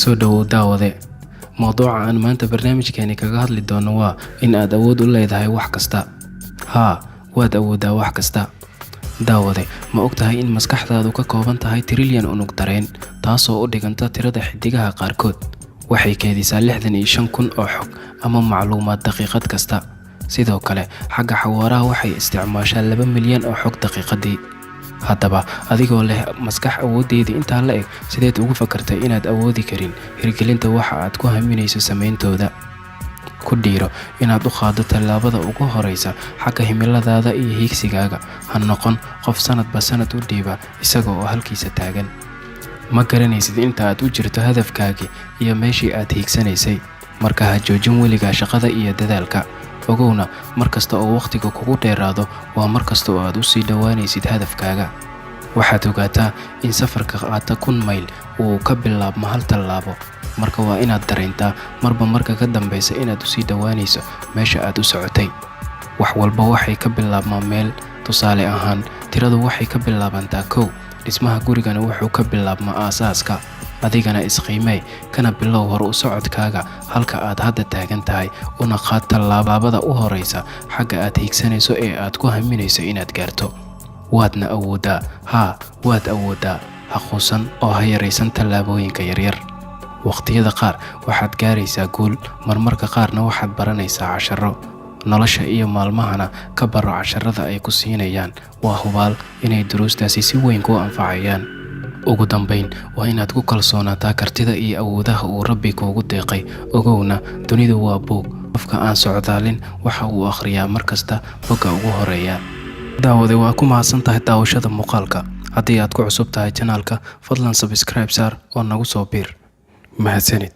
soo dhawow daawade. Mowduuca aan maanta barnaamijkeeni kaga hadli doono waa in aad awood u leedahay wax kasta. Haa waad awoodaa wax kasta. Daawade, ma ogtahay in maskaxdaadu ka kooban tahay trillion unug dareen, taasoo u dhiganta tirada xidigaha qaarkood? Waxay keydisaa 65,000 oo xog ama macluumaad daqiiqad kasta. Sidoo kale, xagga xawaaraha waxay isticmaashaa 2 milyan oo xog daqiiqadii. Haddaba, adigoo leh maskax awoodeedii intaa la eg, sideed ugu fakartay inaad awoodi karin hirgelinta waxa aad ku haminayso samayntooda? Ku dhiiro inaad u qaado tallaabada ugu horeysa xagga himiladaada iyo hiigsigaaga. Ha noqon qof sanadba sanad u dhiiba isaga oo halkiisa taagan. Ma garanaysid inta aad u jirto hadafkaagii iyo meeshii aad hiigsanaysay. Marka ha joojin weligaa shaqada iyo dadaalka. Ogowna, markasta oo waqtiga kugu dheeraado waa markasta oo aad u sii dhawaanaysid hadafkaaga. Waxaad ogaataa in safarka qaata 1,000 mayl uu ka bilaabmo hal tallaabo. Marka waa inaad dareyntaa marba marka ka dambeysa inaad u sii dhawaanayso meesha aad u socotay. Wax walba waxay ka bilaabmaan meel. Tusaale ahaan, tiradu waxay ka bilaabantaa 1. Dhismaha gurigana wuxuu ka bilaabmaa aasaaska. Adigana isqiimee, kana bilow hor u socodkaaga halka aad hadda taagan tahay, una qaad tallaabada u horeysa xagga aad hiigsanayso ee aad ku haminayso inaad gaarto. Waadna awoodaa. Haa waad awoodaa. Ha quusan oo ha yaraysan tallaabooyinka yaryar. Waqtiyada qaar waxaad gaaraysaa guul, marmarka qaarna waxaad baranaysaa casharo. Nolosha iyo maalmahana ka baro casharada ay ku siinayaan. Waa hubaal inay duruustaasi si weyn ku anfacayaan. Ugu dambeyn, waa inaad ku kalsoonaataa kartida iyo awoodaha uu Rabbi kuugu deeqay. Ogowna, dunidu waa buug. Qofka aan socdaalin waxa uu akhriyaa markasta bogga ugu horeeya. Daawade, waa ku mahadsantahay daawashada muuqaalka. Haddii aad ku cusub tahay kanaalka, fadlan subscribe saar oo nagu soo biir. Mahadsanid.